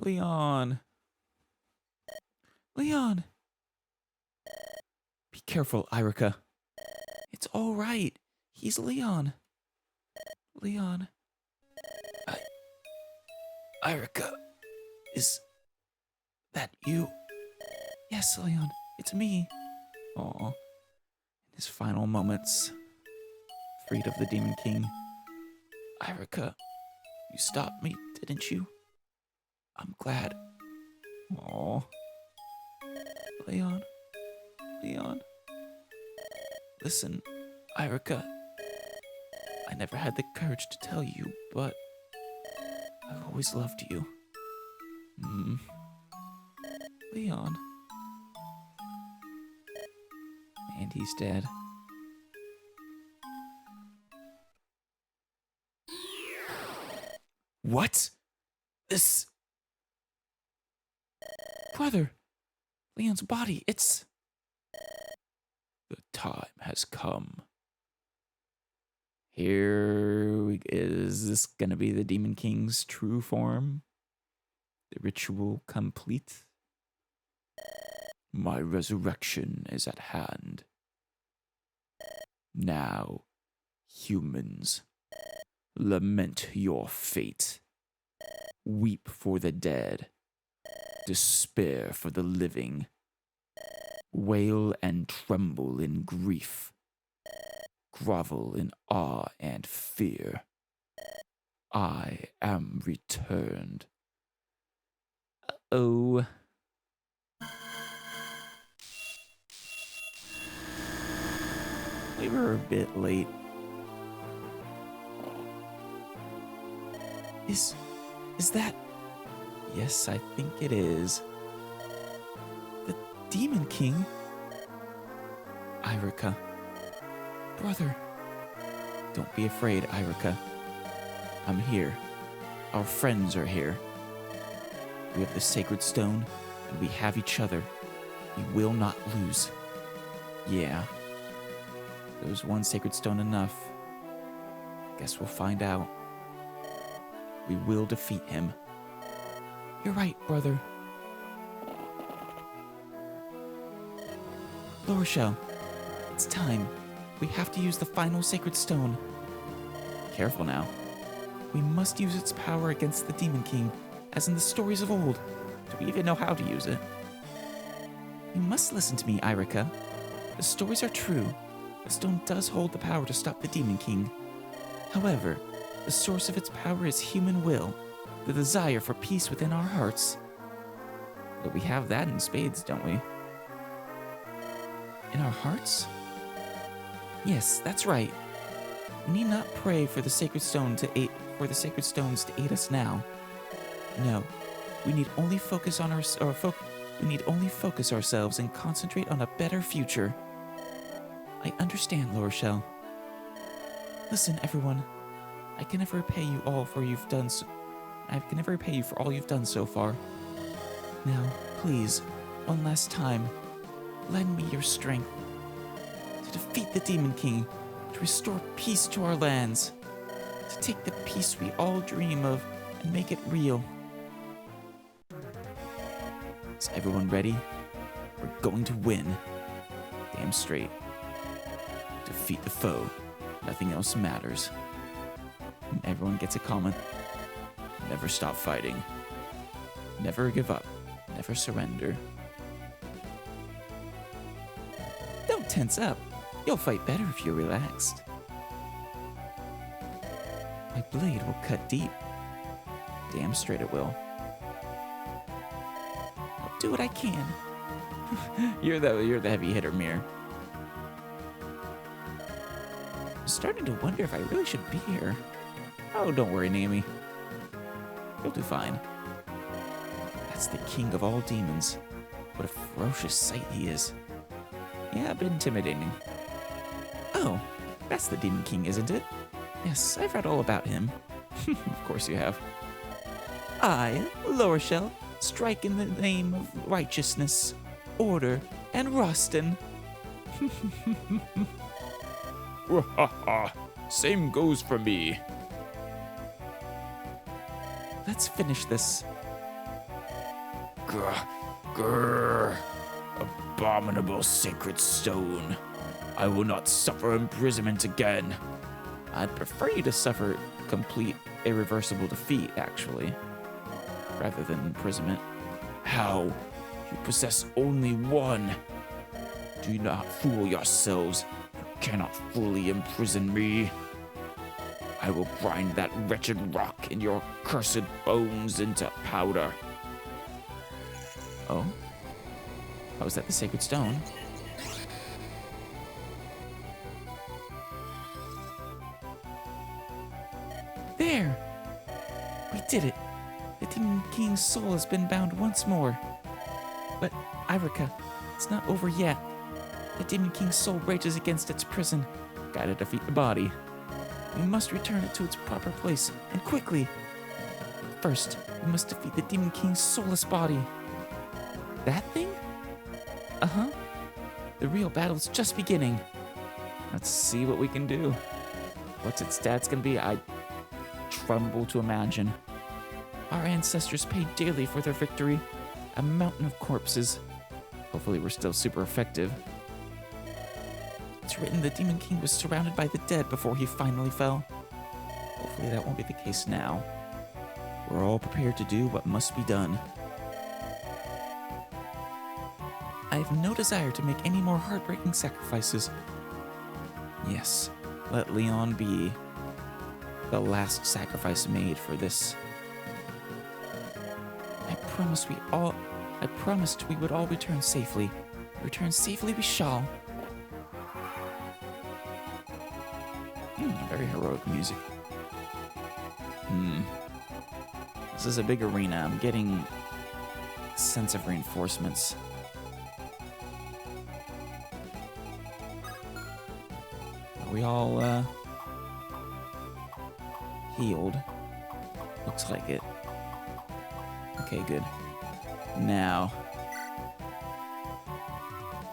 Leon. Leon. Be careful, Eirika. It's all right. He's Leon. Leon. Eirika. Is that you? Yes, Leon. It's me. Aw. In his final moments, freed of the Demon King. Eirika, you stopped me, didn't you? I'm glad. Aw. Leon. Leon. Listen, Eirika. I never had the courage to tell you, but I've always loved you. Leon. And he's dead. What? This... Brother! Leon's body, it's... The time has come. Is this gonna be the Demon King's true form? The ritual complete? My resurrection is at hand. Now, humans, lament your fate. Weep for the dead. Despair for the living. Wail and tremble in grief. Grovel in awe and fear. I am returned. Uh-oh. We were a bit late. Is that... Yes, I think it is. The Demon King? Eirika. Brother. Don't be afraid, Eirika. I'm here. Our friends are here. We have the Sacred Stone, and we have each other. We will not lose. Yeah. Was one Sacred Stone enough? Guess we'll find out. We will defeat him. You're right, brother. Lorishel, it's time. We have to use the final Sacred Stone. Careful now. We must use its power against the Demon King, as in the stories of old. Do we even know how to use it? You must listen to me, Eirika. The stories are true. The stone does hold the power to stop the Demon King. However, the source of its power is human will, the desire for peace within our hearts. But we have that in spades, don't we? In our hearts? Yes, that's right. We need not pray for the Sacred Stone to aid us now. No, we need only focus ourselves and concentrate on a better future. I understand, Lorishel. Listen, everyone. I can never repay you all for you've done so. I can never repay you for all you've done so far. Now, please, one last time, lend me your strength to defeat the Demon King, to restore peace to our lands, to take the peace we all dream of and make it real. Is everyone ready? We're going to win. Damn straight. Defeat the foe. Nothing else matters. And everyone gets a comment. Never stop fighting. Never give up. Never surrender. Don't tense up. You'll fight better if you're relaxed. My blade will cut deep. Damn straight it will. I'll do what I can. You're the heavy hitter, Mir. I'm starting to wonder if I really should be here. Oh, don't worry, Naomi. You'll do fine. That's the king of all demons. What a ferocious sight he is. Yeah, a bit intimidating. Oh, that's the Demon King, isn't it? Yes, I've read all about him. Of course you have. I, Lorishel, strike in the name of righteousness, order, and Rostin. Same goes for me. Let's finish this. Grr, grr. Abominable sacred stone. I will not suffer imprisonment again. I'd prefer you to suffer complete, irreversible defeat, actually, rather than imprisonment. How? You possess only one. Do not fool yourselves. You cannot fully imprison me. I will grind that wretched rock in your cursed bones into powder. Oh? Oh, is that the sacred stone? There! We did it! The Demon King's soul has been bound once more. But, Eirika, it's not over yet. The Demon King's soul rages against its prison. Gotta defeat the body. We must return it to its proper place, and quickly. First, we must defeat the Demon King's soulless body. That thing? Uh-huh. The real battle's just beginning. Let's see what we can do. What's its stats gonna be? I tremble to imagine. Our ancestors paid dearly for their victory. A mountain of corpses. Hopefully we're still super effective. It's written the Demon King was surrounded by the dead before he finally fell. Hopefully that won't be the case now. We're all prepared to do what must be done. I have no desire to make any more heartbreaking sacrifices. Yes, let Leon be the last sacrifice made for this. I promised we would all return safely. Return safely we shall. Very heroic music. This is a big arena. I'm getting a sense of reinforcements. Are we all healed? Looks like it. Okay, good. Now,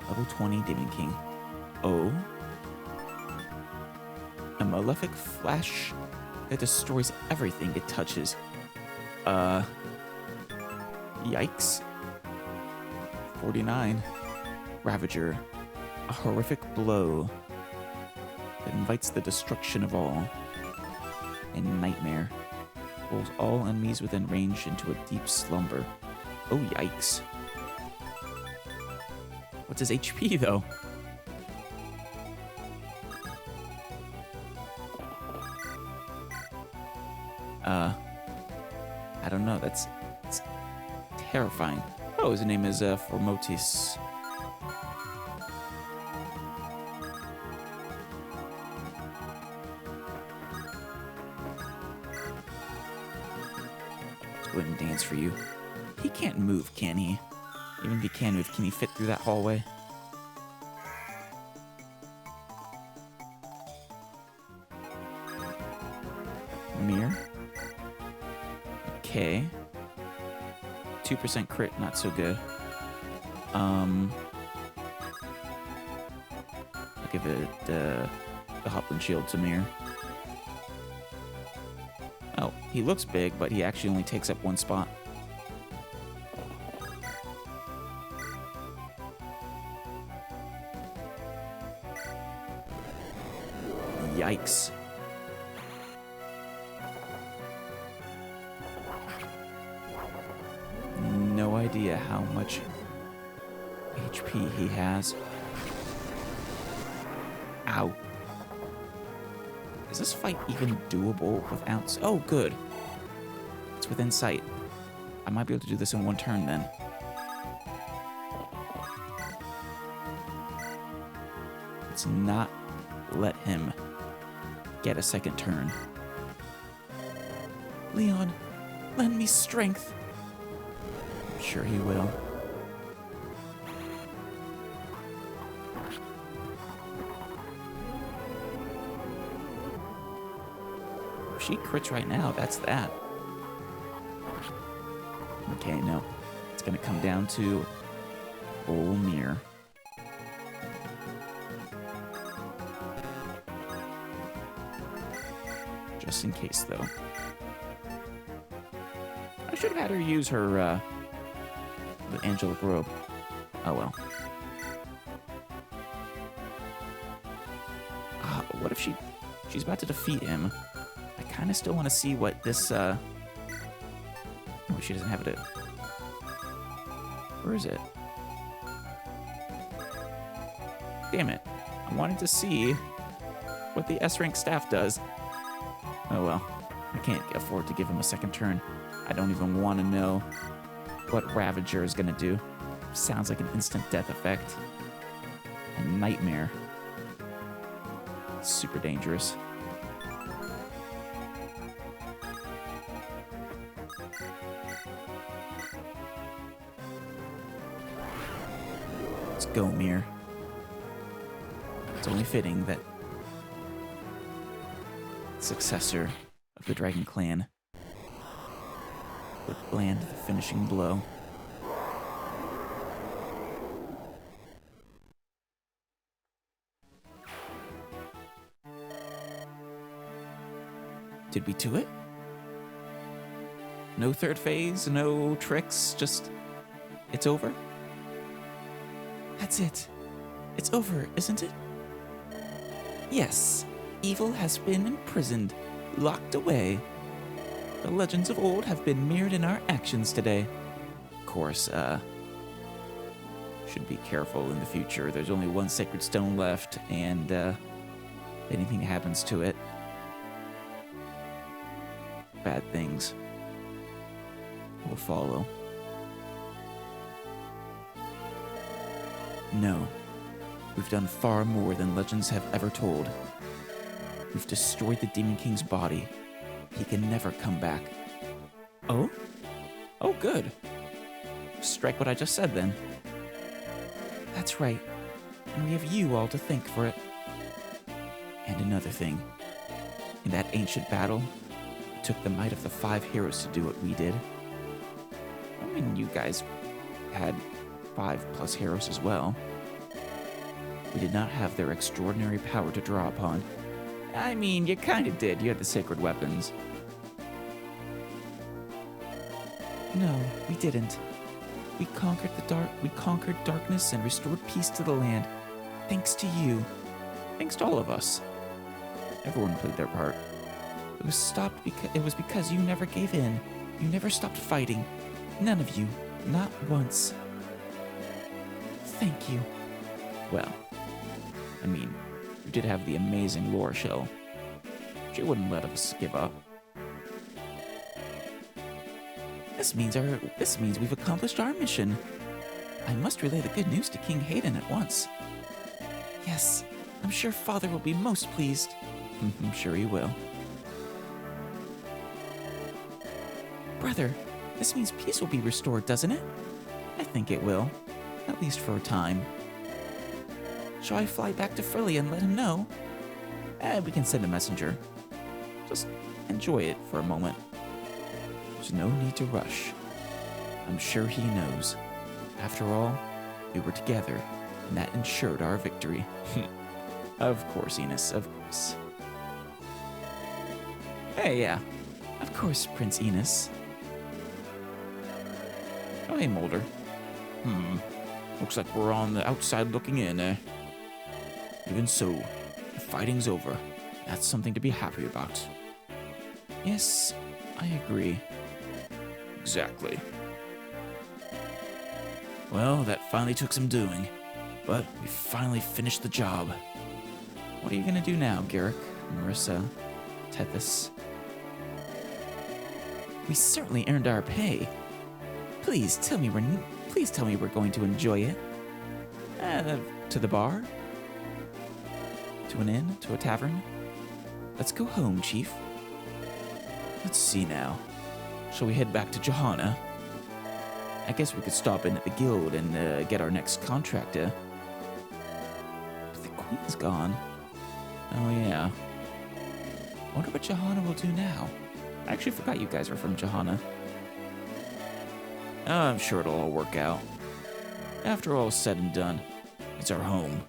level 20 Demon King. Oh. A malefic flash that destroys everything it touches. Yikes. 49. Ravager. A horrific blow that invites the destruction of all. A nightmare. Pulls all enemies within range into a deep slumber. Oh, yikes. What's his HP, though? I don't know, it's terrifying. Oh, his name is Formotis. Let's go ahead and dance for you. He can't move, can he? Even if he can move, can he fit through that hallway? Mirror. Okay. 2% crit, not so good. I'll give it the Hopland Shield to Mirror. Oh, he looks big, but he actually only takes up one spot. Yikes. No idea how much HP he has. Ow. Is this fight even doable without... Oh, good. It's within sight. I might be able to do this in one turn then. Let's not let him get a second turn. Leon, lend me strength. I'm sure he will. If she crits right now, that's that. Okay, no. It's gonna come down to Olmir. Just in case, though. I should have had her use her the angelic robe. Oh well. What if she's about to defeat him? I kind of still want to see what this, oh, she doesn't have it. Where is it? Damn it. I wanted to see what the S-rank staff does. Oh well. I can't afford to give him a second turn. I don't even want to know what Ravager is going to do. Sounds like an instant death effect. A nightmare. Super dangerous. Let's go, Mir. It's only fitting that successor of the Dragon Clan would land the finishing blow. Did we do it? No third phase, no tricks, just it's over? That's it. It's over, isn't it? Yes, evil has been imprisoned, locked away. The legends of old have been mirrored in our actions today. Of course, should be careful in the future. There's only one sacred stone left, and if anything happens to it, bad things will follow. No, we've done far more than legends have ever told. We've destroyed the Demon King's body. He can never come back. Oh? Oh, good. Strike what I just said, then. That's right. And we have you all to thank for it. And another thing. In that ancient battle, it took the might of the 5 heroes to do what we did. I mean, you guys had 5+ heroes as well. We did not have their extraordinary power to draw upon. I mean, you kind of did. You had the sacred weapons. No, we didn't. We conquered darkness and restored peace to the land. Thanks to you. Thanks to all of us. Everyone played their part. It was because you never gave in. You never stopped fighting. None of you. Not once. Thank you. Well, I mean, you did have the amazing lore shell. She wouldn't let us give up. This means we've accomplished our mission. I must relay the good news to King Hayden at once. Yes, I'm sure Father will be most pleased. I'm sure he will. Brother, this means peace will be restored, doesn't it? I think it will, at least for a time. Shall I fly back to Frilly and let him know? We can send a messenger. Just enjoy it for a moment. There's no need to rush. I'm sure he knows. After all, we were together, and that ensured our victory. Of course, Enos, of course. Hey, yeah. Of course, Prince Enos. Oh, hey, Mulder. Looks like we're on the outside looking in, eh? Even so, the fighting's over. That's something to be happy about. Yes, I agree. Exactly. Well, that finally took some doing, but we finally finished the job. What are you gonna do now, Garrick, Marissa, Tethys? We certainly earned our pay. Please tell me we're going to enjoy it. To the bar? To an inn? To a tavern? Let's go home, Chief. Let's see now. Shall we head back to Johanna? I guess we could stop in at the guild and get our next contractor. But the queen's gone. Oh yeah. Wonder what Johanna will do now. I actually forgot you guys are from Johanna. I'm sure it'll all work out. After all's said and done, it's our home.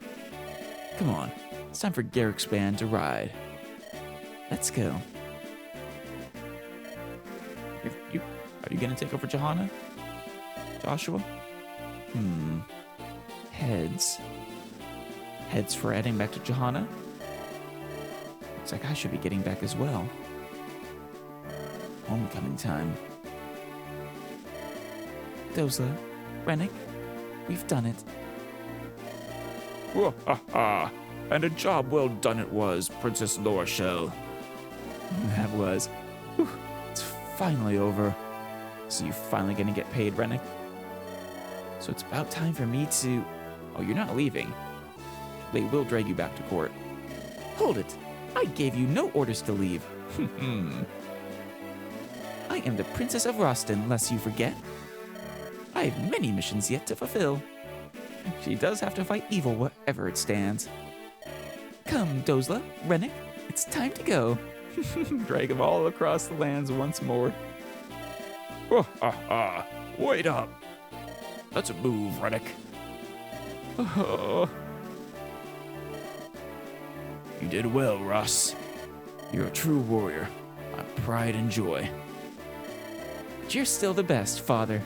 Come on, it's time for Garrick's band to ride. Let's go. Are you gonna take over Johanna? Joshua? Heads. Heads for heading back to Johanna? Looks like I should be getting back as well. Homecoming time. Dozla, Rennick, we've done it. And a job well done it was, Princess Lorshell. That was. Whew, it's finally over. So you're finally gonna get paid, Rennick? So it's about time for me to... Oh, you're not leaving. They will drag you back to court. Hold it! I gave you no orders to leave. I am the Princess of Roston, lest you forget. I have many missions yet to fulfill. She does have to fight evil wherever it stands. Come, Dozla, Rennick, it's time to go. Drag them all across the lands once more. Wait up. Let's move, Rennick. Oh. You did well, Ross. You're a true warrior. My pride and joy. But you're still the best, Father.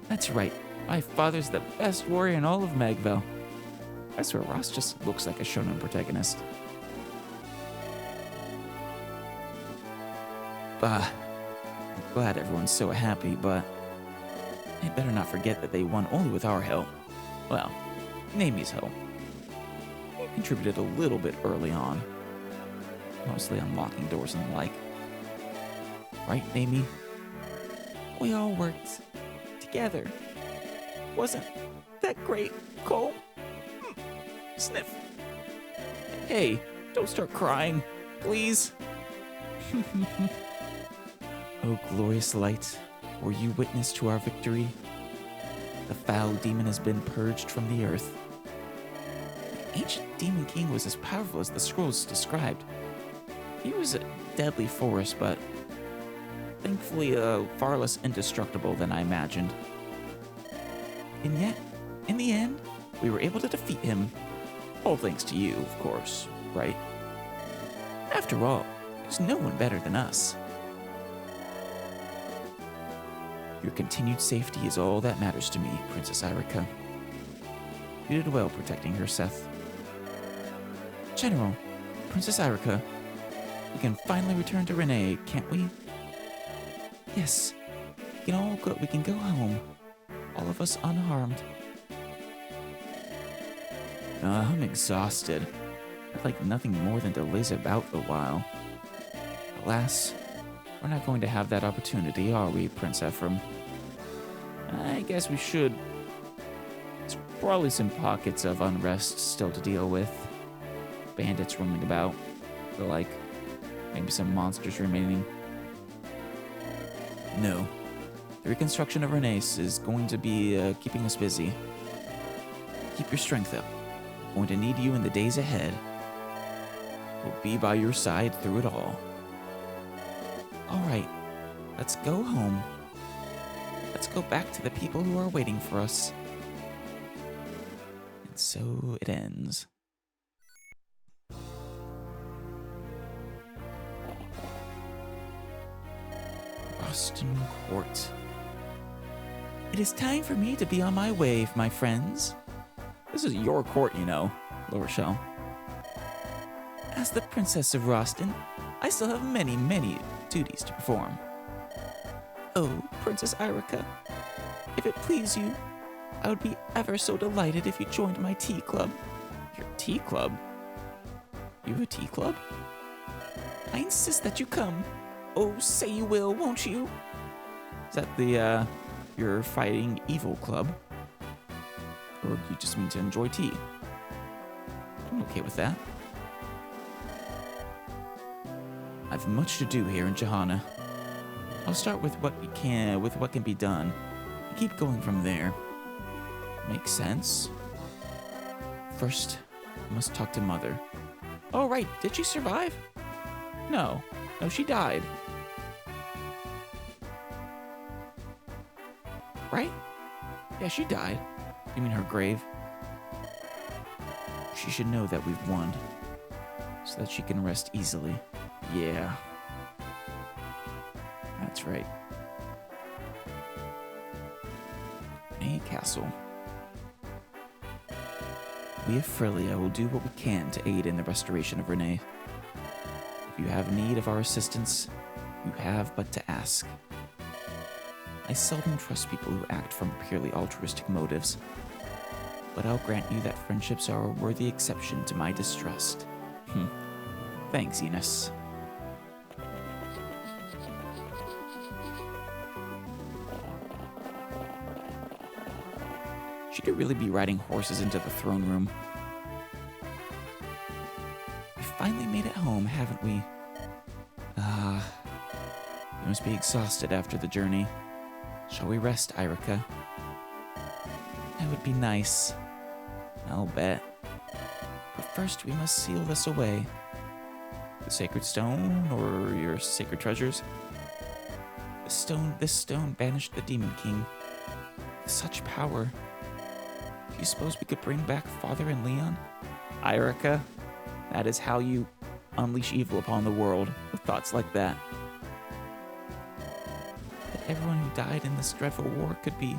That's right. My father's the best warrior in all of Magvel. I swear Ross just looks like a shonen protagonist. I'm glad everyone's so happy, but they better not forget that they won only with our help. Well, Nami's help. He contributed a little bit early on, mostly unlocking doors and the like. Right, Nami? We all worked together. Wasn't that great, Cole? Sniff. Hey, don't start crying, please. Oh, glorious light, were you witness to our victory? The foul demon has been purged from the earth. The ancient demon king was as powerful as the scrolls described. He was a deadly force, but thankfully far less indestructible than I imagined. And yet, in the end, we were able to defeat him. All thanks to you, of course, right? After all, there's no one better than us. Your continued safety is all that matters to me, Princess Eirika. You did well protecting her, Seth. General, Princess Eirika, we can finally return to Renee, can't we? Yes, we can go home. All of us unharmed. I'm exhausted. I'd like nothing more than to laze about a while. Alas, we're not going to have that opportunity, are we, Prince Ephraim? I guess we should. There's probably some pockets of unrest still to deal with. Bandits roaming about, the like. Maybe some monsters remaining. No. The reconstruction of Renace is going to be keeping us busy. Keep your strength up. Going to need you in the days ahead. We'll be by your side through it all. All right, let's go home. Let's go back to the people who are waiting for us. And so it ends. Boston Court. It is time for me to be on my way, my friends. This is your court, you know, Lorshell. As the Princess of Roston, I still have many, many duties to perform. Oh, Princess Eirika, if it please you, I would be ever so delighted if you joined my tea club. Your tea club? You have a tea club? I insist that you come. Oh, say you will, won't you? Is that the, your fighting evil club? Or do you just mean to enjoy tea? I'm okay with that. I've much to do here in Johanna. I'll start with what can be done, and keep going from there. Makes sense. First, I must talk to Mother. Oh right, did she survive? No, she died. Right? Yeah, she died. You mean her grave? She should know that we've won, so that she can rest easily. Yeah. That's right. Renee castle. We of Frelia will do what we can to aid in the restoration of Renee. If you have need of our assistance, you have but to ask. I seldom trust people who act from purely altruistic motives, but I'll grant you that friendships are a worthy exception to my distrust. Thanks, Enos. She could really be riding horses into the throne room. We finally made it home, haven't we? You must be exhausted after the journey. Shall we rest, Eirika? That would be nice. I'll bet. But first we must seal this away. The sacred stone, or your sacred treasures? This stone banished the Demon King. With such power. Do you suppose we could bring back Father and Leon? Eirika, that is how you unleash evil upon the world, with thoughts like that. That everyone who died in this dreadful war could be...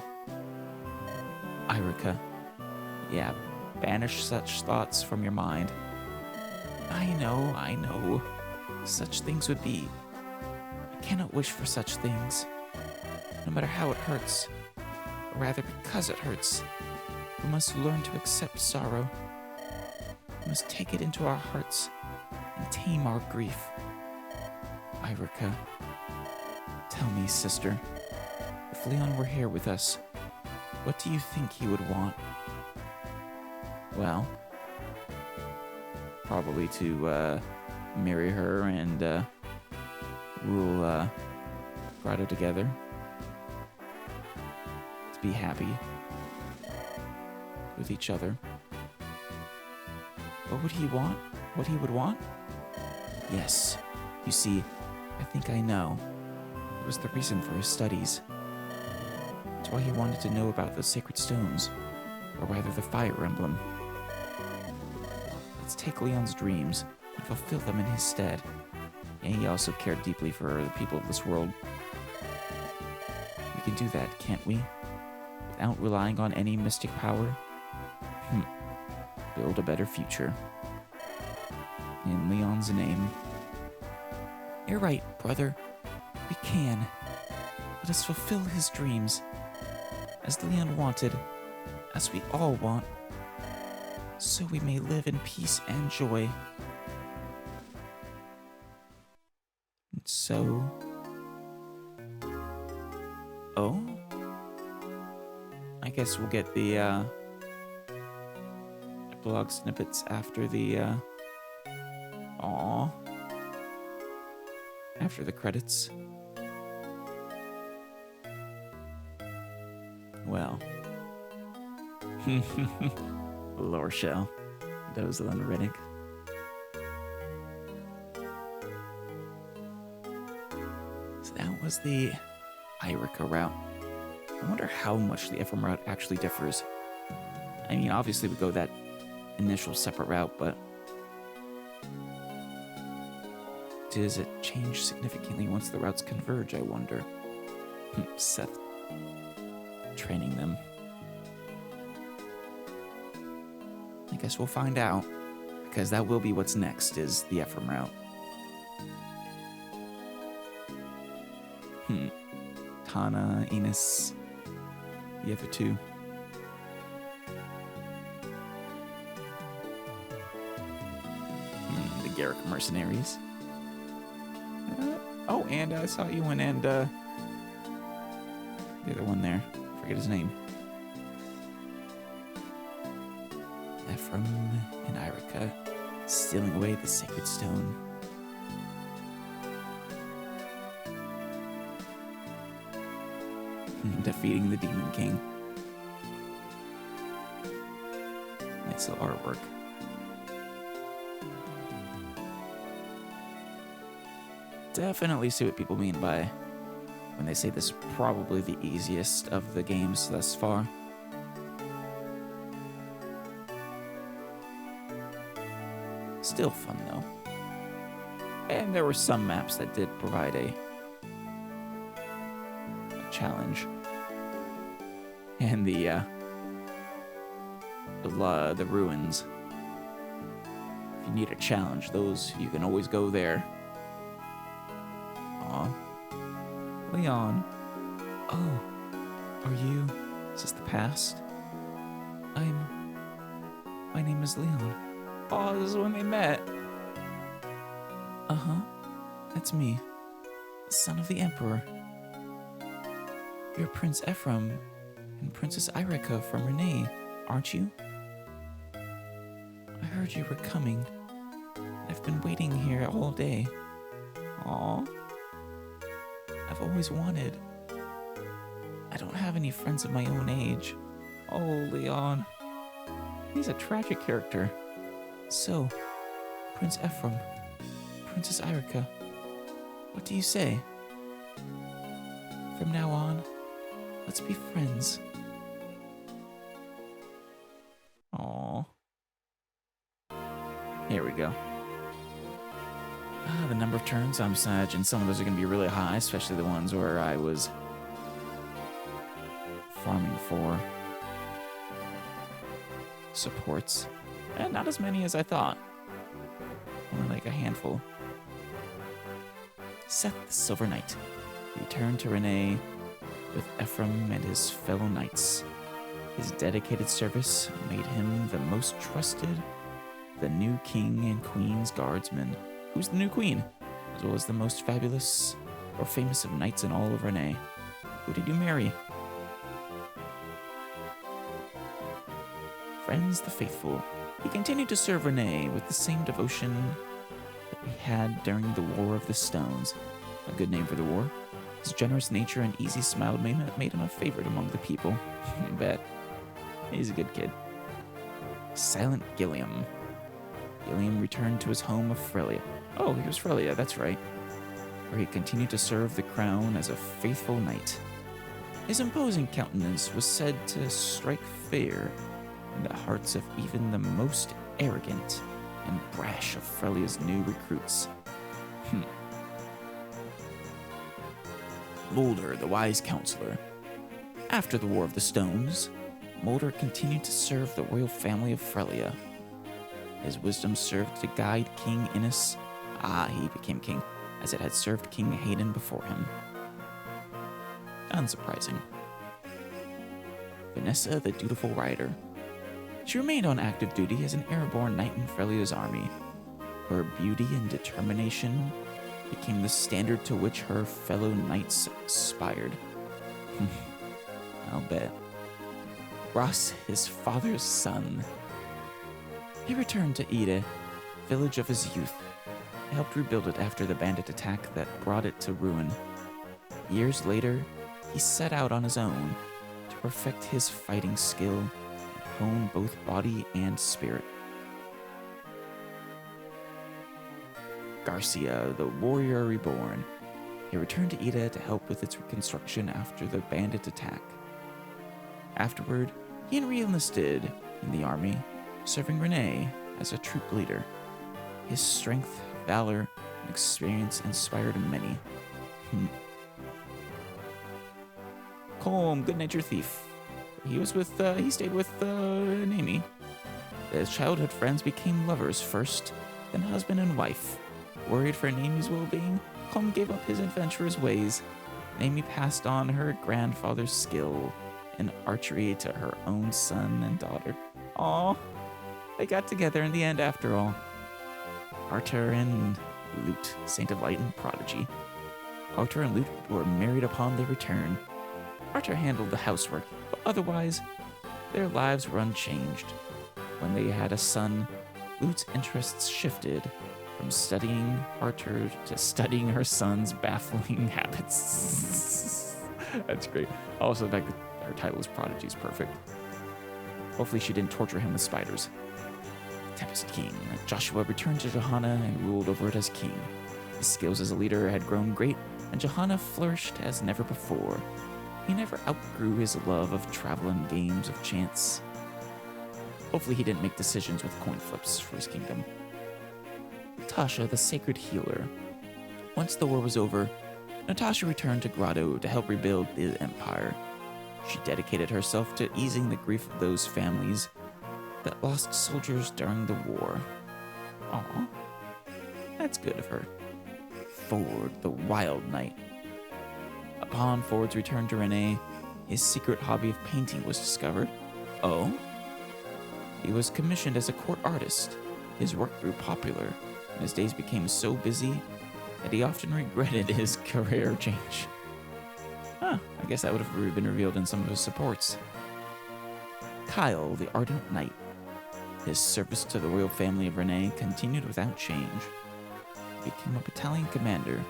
Eirika, yeah, banish such thoughts from your mind. I know. Such things would be... I cannot wish for such things. No matter how it hurts, or rather because it hurts, we must learn to accept sorrow. We must take it into our hearts and tame our grief. Eirika, tell me, sister, if Leon were here with us, what do you think he would want? Well, probably to marry her and rule Grotto together. To be happy with each other. What would he want? What he would want? Yes. You see, I think I know. It was the reason for his studies. It's why he wanted to know about the sacred stones, or rather the Fire Emblem. Let's take Leon's dreams and fulfill them in his stead. And he also cared deeply for the people of this world. We can do that, can't we? Without relying on any mystic power? Build a better future. In Leon's name. You're right, brother. We can. Let us fulfill his dreams. As Leon wanted. As we all want. So we may live in peace and joy. And so... Oh? I guess we'll get the, Epilogue snippets after the, after the credits. Well. Lorshell. Dozel and Riddick. So that was the Eirika route. I wonder how much the Ephraim route actually differs. I mean, obviously we go that initial separate route, but does it change significantly once the routes converge, I wonder? Seth training them. I guess we'll find out, because that will be what's next, is the Ephraim route. Tana, Enos, the other two. The Garrick mercenaries. Oh, and I saw you in, and the other one there. Forget his name. Ephraim and Eirika stealing away the sacred stone. Defeating the Demon King. Nice little artwork. Definitely see what people mean by when they say this is probably the easiest of the games thus far. Still fun though. And there were some maps that did provide a challenge. and the ruins. If you need a challenge, those you can always go there. Aw, Leon. Oh, are you? Is this the past? My name is Leon. Oh, this is when they met. Uh-huh. That's me, the son of the Emperor. You're Prince Ephraim and Princess Eirika from Renee, aren't you? I heard you were coming. I've been waiting here all day. Aw. I've always wanted. I don't have any friends of my own age. Oh, Leon. He's a tragic character. So, Prince Ephraim, Princess Eirika, what do you say? From now on, let's be friends. Aww. Here we go. The number of turns I'm Sag, and some of those are going to be really high, especially the ones where I was farming for supports. And not as many as I thought. Only like a handful. Seth the Silver Knight returned to Renee with Ephraim and his fellow knights. His dedicated service made him the most trusted, the new king and queen's guardsman. Who's the new queen? As well as the most fabulous or famous of knights in all of Renee. Who did you marry? Friends the faithful. He continued to serve Renee with the same devotion that he had during the War of the Stones. A good name for the war. His generous nature and easy smile made him a favorite among the people. I bet. He's a good kid. Silent Gilliam. Gilliam returned to his home of Frelia. Oh, he was Frelia, that's right. Where he continued to serve the crown as a faithful knight. His imposing countenance was said to strike fear in the hearts of even the most arrogant and brash of Frelia's new recruits. Mulder, the wise counselor. After the War of the Stones, Mulder continued to serve the royal family of Frelia. His wisdom served to guide King Innes. He became king, as it had served King Hayden before him. Unsurprising. Vanessa, the dutiful rider. She remained on active duty as an airborne knight in Frelia's army. Her beauty and determination became the standard to which her fellow knights aspired. I'll bet. Ross, his father's son. He returned to Ida, village of his youth. He helped rebuild it after the bandit attack that brought it to ruin. Years later, he set out on his own to perfect his fighting skill and hone both body and spirit. Garcia, the warrior reborn. He returned to Ida to help with its reconstruction after the bandit attack. Afterward, he re-enlisted in the army, serving Renee as a troop leader. His strength, valor, and experience inspired many. Colm, good-natured thief. He stayed with Naomi. His childhood friends became lovers first, then husband and wife. Worried for Naomi's well-being, Colm gave up his adventurous ways. Naomi passed on her grandfather's skill in archery to her own son and daughter. Aww, they got together in the end after all. Arthur and Lute, Saint of Light and Prodigy. Arthur and Lute were married upon their return. Arthur handled the housework, but otherwise, their lives were unchanged. When they had a son, Lute's interests shifted from studying Arthur to studying her son's baffling habits. That's great. Also, the fact that her title is Prodigy is perfect. Hopefully she didn't torture him with spiders. Tempest King. Joshua returned to Johanna and ruled over it as king. His skills as a leader had grown great, and Johanna flourished as never before. He never outgrew his love of travel and games of chance. Hopefully he didn't make decisions with coin flips for his kingdom. Natasha, the sacred healer. Once the war was over, Natasha returned to Grotto to help rebuild the empire. She dedicated herself to easing the grief of those families that lost soldiers during the war. Aw, that's good of her. Forde, the Wild Knight. Upon Forde's return to Renee, his secret hobby of painting was discovered. Oh? He was commissioned as a court artist. His work grew popular, and his days became so busy that he often regretted his career change. Huh, I guess that would have been revealed in some of his supports. Kyle, the Ardent Knight. His service to the royal family of Renee continued without change. He became a battalion commander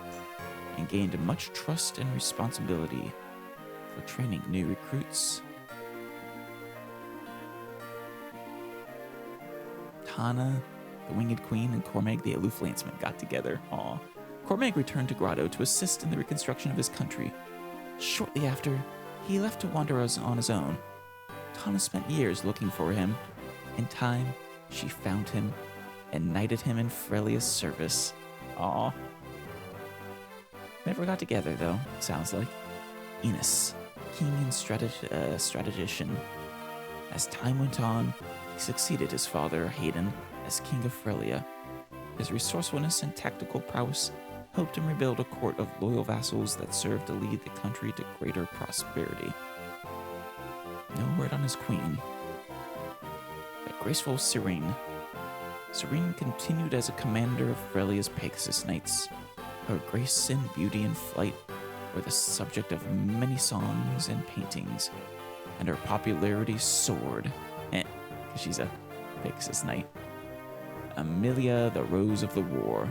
and gained much trust and responsibility for training new recruits. Tana, the Winged Queen, and Cormag, the Aloof Lanceman, got together. Aw. Cormag returned to Grotto to assist in the reconstruction of his country. Shortly after, he left to wander on his own. Tana spent years looking for him. In time, she found him and knighted him in Frelia's service. Aw. Never got together, though, it sounds like. Enos, king and strategician. As time went on, he succeeded his father, Hayden, as king of Frelia. His resourcefulness and tactical prowess helped him rebuild a court of loyal vassals that served to lead the country to greater prosperity. No word on his queen. But Graceful Syrene. Syrene continued as a commander of Frelia's Pegasus Knights. Her grace and beauty and flight were the subject of many songs and paintings, and her popularity soared. She's a Pegasus Knight. Amelia, the Rose of the War.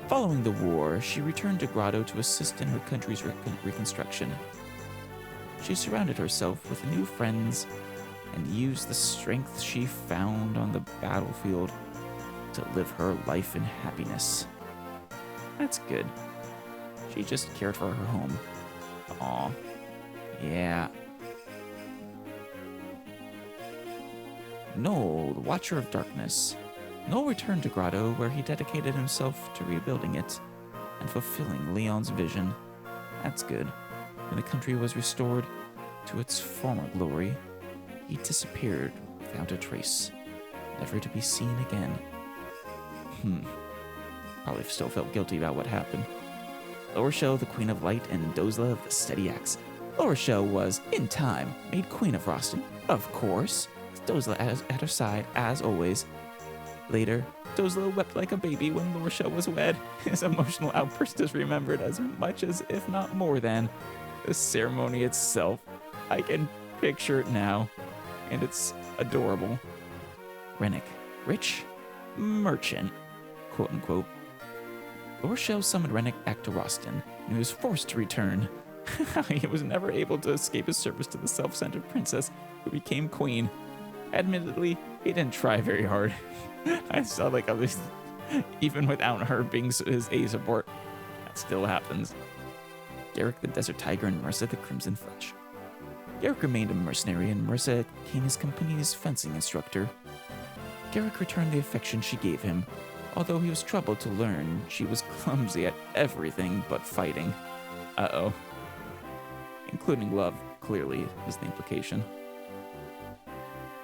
Following the war, she returned to Grotto to assist in her country's reconstruction. She surrounded herself with new friends and used the strength she found on the battlefield to live her life in happiness. That's good. She just cared for her home. Aw. Yeah. Noel, the Watcher of Darkness. Noel returned to Grotto, where he dedicated himself to rebuilding it and fulfilling Leon's vision. That's good. When the country was restored to its former glory, he disappeared without a trace, never to be seen again. Probably still felt guilty about what happened. Lorishel, the Queen of Light, and Dozla of the Steady Axe. Lorishel was, in time, made Queen of Roston, of course. Dozla at her side, as always. Later, Dozla wept like a baby when Lorishel was wed. His emotional outburst is remembered as much as, if not more than, the ceremony itself. I can picture it now, and it's adorable. Rennick, rich merchant, quote-unquote. Lorishel summoned Rennick back to Roston, and he was forced to return. He was never able to escape his service to the self-centered princess who became queen. Admittedly, he didn't try very hard. I saw at least, even without her being his A support, that still happens. Garrick the Desert Tiger and Marissa the Crimson Fletch. Garrick remained a mercenary and Marissa became his company's fencing instructor. Garrick returned the affection she gave him, although he was troubled to learn she was clumsy at everything but fighting. Uh-oh. Including love, clearly, is the implication.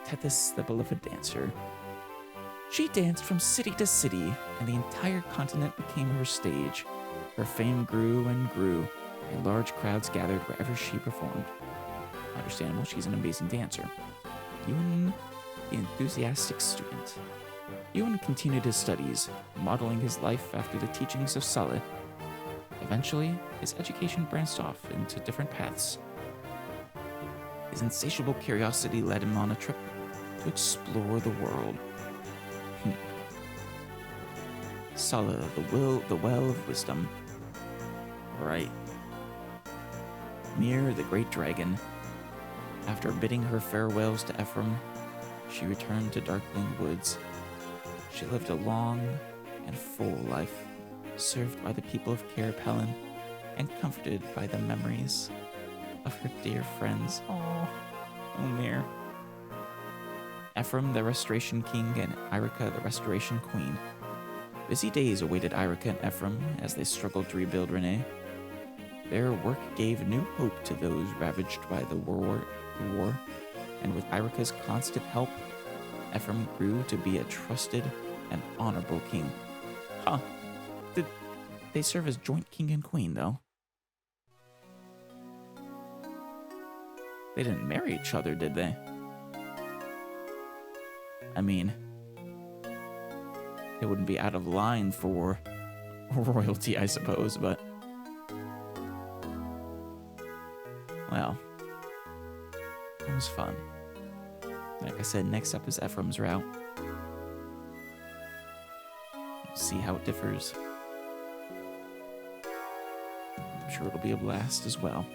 Tethys, the beloved dancer. She danced from city to city, and the entire continent became her stage. Her fame grew and grew, and large crowds gathered wherever she performed. Understandable, she's an amazing dancer. Ewan, the enthusiastic student. Ewan continued his studies, modeling his life after the teachings of Saleh. Eventually, his education branched off into different paths. His insatiable curiosity led him on a trip to explore the world. Saleh, the well of wisdom. Right. Mir, the great dragon. After bidding her farewells to Ephraim, she returned to Darkling Woods. She lived a long and full life, served by the people of Cair Pelin, and comforted by the memories of her dear friends. Oh, Mir. Ephraim, the Restoration King, and Eirika, the Restoration Queen. Busy days awaited Eirika and Ephraim as they struggled to rebuild Renee. Their work gave new hope to those ravaged by the war, and with Eirika's constant help, Ephraim grew to be a trusted and honorable king. Huh. Did they serve as joint king and queen, though? They didn't marry each other, did they? I mean, it wouldn't be out of line for royalty, I suppose, but... well, it was fun. Like I said, next up is Ephraim's route. We'll see how it differs. I'm sure it'll be a blast as well.